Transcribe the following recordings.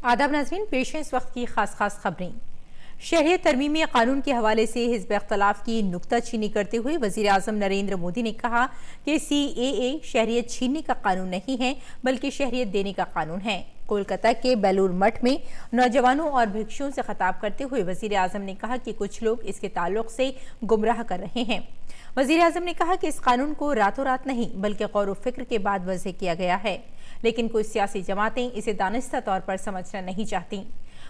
आदाब नाज़रीन, पेश है इस वक्त की खास खबरें। शहरियत तरमीमी कानून के हवाले से हिज़्ब इख्तलाफ की नुक्ताचीनी करते हुए वज़ीर आज़म नरेंद्र मोदी ने कहा कि CAA शहरियत छीनने का कानून नहीं है बल्कि शहरियत देने का कानून है। कोलकाता के बेलूर मठ में नौजवानों और भिक्षुओं से खिताब करते हुए वज़ीर आज़म ने कहा कि कुछ लोग इसके ताल्लुक से गुमराह कर रहे हैं। वज़ीर आज़म ने कहा कि इस कानून को रातों रात नहीं बल्कि गौर व फिक्र के बाद वज़े किया गया है, लेकिन कुछ सियासी जमातें इसे दानिस्ता तौर पर समझना नहीं चाहती।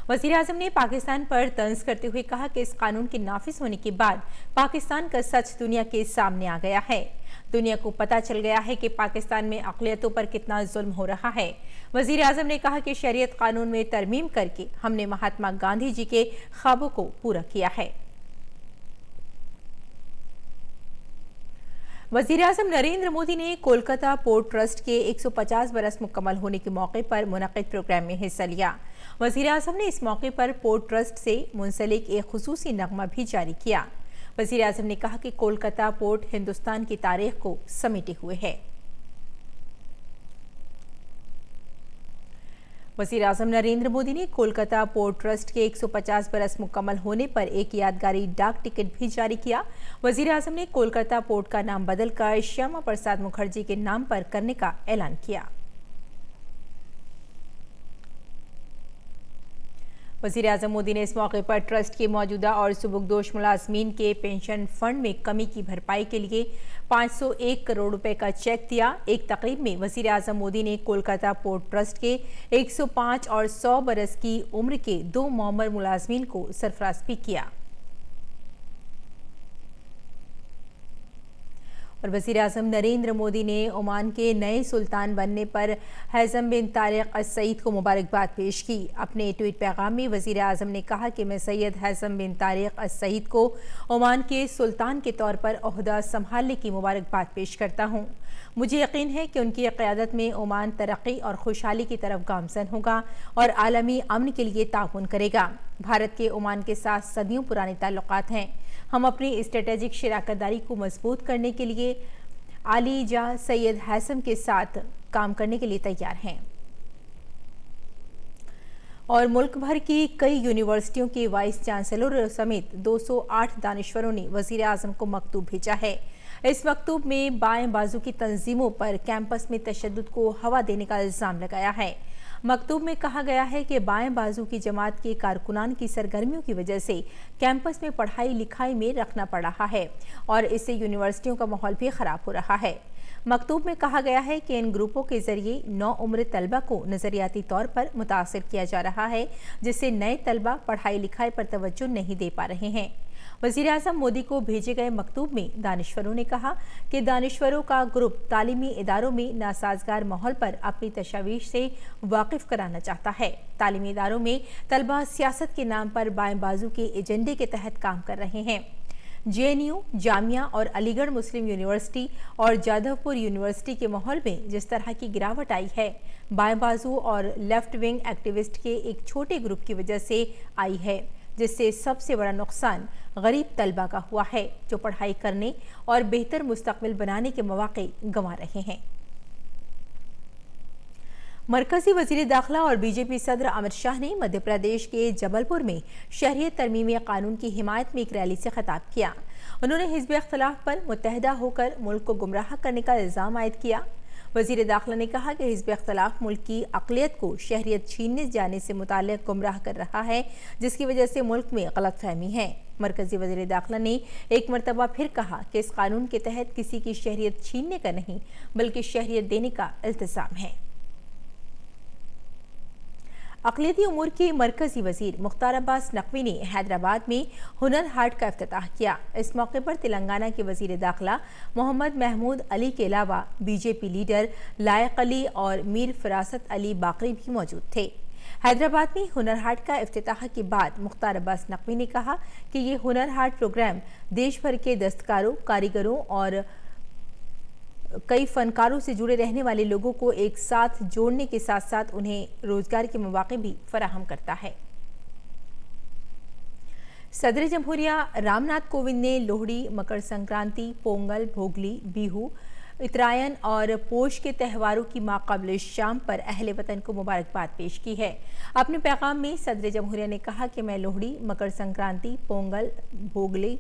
वज़ीर आज़म ने पाकिस्तान पर तंज करते हुए कहा कि इस कानून के नाफिज होने के बाद पाकिस्तान का सच दुनिया के सामने आ गया है। दुनिया को पता चल गया है कि पाकिस्तान में अक़लियतों पर कितना जुल्म हो रहा है। वज़ीर आज़म ने कहा कि शरीयत कानून में तरमीम करके हमने महात्मा गांधी जी के ख्वाबों को पूरा किया है। वज़ीर आज़म नरेंद्र मोदी ने कोलकाता पोर्ट ट्रस्ट के 150 बरस मुकम्मल होने के मौके पर मुनक़िद प्रोग्राम में हिस्सा लिया। वज़ीर आज़म ने इस मौके पर पोर्ट ट्रस्ट से मुंसलिक एक खुसूसी नगमा भी जारी किया। वज़ीर आज़म ने कहा कि कोलकाता पोर्ट हिंदुस्तान की तारीख को समेटे हुए है। वज़ीर आज़म नरेंद्र मोदी ने कोलकाता पोर्ट ट्रस्ट के 150 बरस मुकम्मल होने पर एक यादगारी डाक टिकट भी जारी किया। वज़ीर आज़म ने कोलकाता पोर्ट का नाम बदलकर श्यामा प्रसाद मुखर्जी के नाम पर करने का ऐलान किया। वज़ीर आज़म मोदी ने इस मौके पर ट्रस्ट के मौजूदा और सुबुकदोश मुलाजमीन के पेंशन फंड में कमी की भरपाई के लिए 501 करोड़ रुपए का चेक दिया। एक तकरीब में वज़ीर आज़म मोदी ने कोलकाता पोर्ट ट्रस्ट के 105 और 100 बरस की उम्र के 2 मौमर मुलाजमीन को सरफराज भी किया। और वज़ीर आज़म नरेंद्र मोदी ने ओमान के नए सुल्तान बनने पर हैज़म बिन तारिक अल सईद को मुबारकबाद पेश की। अपने ट्वीट पैगाम में वज़ीर आज़म ने कहा कि मैं सैयद हैज़म बिन तारिक अल सईद को ओमान के सुल्तान के तौर पर ओहदा संभालने की मुबारकबाद पेश करता हूँ। मुझे यकीन है कि उनकी क़यादत में ओमान तरक्की और खुशहाली की तरफ गामज़न होगा और आलमी अमन के लिए ताउन करेगा। भारत के ओमान के साथ सदियों पुराने ताल्लुकात हैं। हम अपनी स्ट्रेटेजिक शराकतदारी को मजबूत करने के लिए आली जा सैयद हैसम के साथ काम करने के लिए तैयार हैं। और मुल्क भर की कई यूनिवर्सिटियों के वाइस चांसलर समेत 208 दानिश्वरों ने वज़ीर आज़म को मकतूब भेजा है। इस मकतूब में बाएं बाजू की तंजीमों पर कैंपस में तशद्दुद को हवा देने का इल्ज़ाम लगाया है। मकतूब में कहा गया है कि बाएं बाजू की जमात के कारकुनान की सरगर्मियों की वजह से कैंपस में पढ़ाई लिखाई में रखना पड़ रहा है और इससे यूनिवर्सिटियों का माहौल भी ख़राब हो रहा है। मकतूब में कहा गया है कि इन ग्रुपों के जरिए नौ उम्र तलबा को नज़रियाती तौर पर मुतासिर किया जा रहा है, जिससे नए तलबा पढ़ाई लिखाई पर तवज्जो नहीं दे पा रहे हैं। वज़ीर आज़म मोदी को भेजे गए मकतूब में दानिश्वरों ने कहा कि दानिश्वरों का ग्रुप तालीमी इदारों में नासाजगार माहौल पर अपनी तशवीश से वाकिफ कराना चाहता है। तालीमी इदारों में तलबा सियासत के नाम पर बाएं बाजू के एजेंडे के तहत काम कर रहे हैं। JNU, जामिया और अलीगढ़ मुस्लिम यूनिवर्सिटी और जादवपुर यूनिवर्सिटी के माहौल में जिस तरह की गिरावट आई है, बाएं बाजू और लेफ्ट विंग एक्टिविस्ट के एक छोटे ग्रुप की वजह से आई है, जिससे सबसे बड़ा नुकसान गरीब तलबा का हुआ है जो पढ़ाई करने और बेहतर मुस्तकबिल बनाने के मौके गंवा रहे हैं। मरकजी वज़ीर दाखिला और BJP सदर अमित शाह ने मध्य प्रदेश के जबलपुर में शहरियत तरमीमी कानून की हिमायत में एक रैली से खिताब किया। उन्होंने हिज़्ब इख्तिलाफ पर मुत्तहिदा होकर मुल्क को गुमराह करने का इल्ज़ाम आयद किया। वज़ीर दाखिला ने कहा कि हिज़्ब इख्तिलाफ मुल्क की अक़लियत को शहरियत छीनने जाने से मुताल्लिक़ गुमराह कर रहा है, जिसकी वजह से मुल्क में गलतफहमी है। मरकजी वज़ीर दाखिला ने एक मरतबा फिर कहा कि इस कानून के तहत किसी की शहरियत छीनने का नहीं बल्कि शहरियत देने का इल्तिज़ाम है। अक़लियती उमूर के मरकजी वज़ीर मुख्तार अब्बास नकवी ने हैदराबाद में हुनर हाट का इफ्तिताह किया। इस मौके पर तेलंगाना के वज़ीर दाखिला मोहम्मद महमूद अली के अलावा BJP लीडर लायक अली और मीर फरासत अली बाकरी भी मौजूद थे। हैदराबाद में हुनर हाट का इफ्तिताह के बाद मुख्तार अब्बास नकवी ने कहा कि ये हुनर हाट प्रोग्राम देश भर के दस्तकारों, कारीगरों और कई फनकारों से जुड़े रहने वाले लोगों को एक साथ जोड़ने के साथ साथ उन्हें रोजगार के मौके भी फराहम करता है। सदर जमहूरिया रामनाथ कोविंद ने लोहड़ी, मकर संक्रांति, पोंगल, भोगली, बिहू, उत्तरायण और पोष के त्योहारों की माक़ाबिल शाम पर अहले वतन को मुबारकबाद पेश की है। अपने पैगाम में सदर जमहूरिया ने कहा कि मैं लोहड़ी, मकर संक्रांति, पोंगल, भोगली,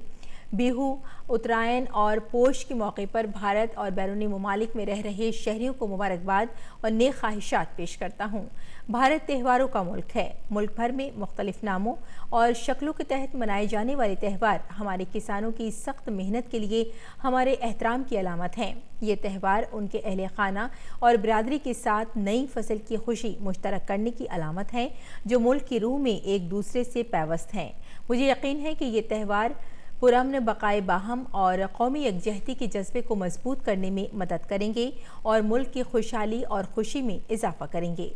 बिहू, उत्तरायण और पोष के मौके पर भारत और बैरूनी ममालिक में रह रहे शहरियों को मुबारकबाद और नेक ख्वाहिशात पेश करता हूँ। भारत त्योहारों का मुल्क है। मुल्क भर में मुख्तलिफ नामों और शक्लों के तहत मनाए जाने वाले त्यौहार हमारे किसानों की सख्त मेहनत के लिए हमारे एहतराम की अलामत हैं। ये त्यौहार उनके अहले खाना और बिरादरी के साथ नई फसल की खुशी मुश्तरक करने की अलामत हैं, जो मुल्क की रूह में एक दूसरे से पैवस्त हैं। मुझे यकीन है कि ये त्यौहार पुरअमन, बकाए बाहम और कौमी यकजहती के जज्बे को मजबूत करने में मदद करेंगे और मुल्क की खुशहाली और खुशी में इजाफा करेंगे।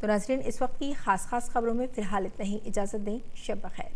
तो नाज़रीन, इस वक्त की खास खबरों में फ़िलहाल इतना ही। इजाज़त दें। शब बखैर।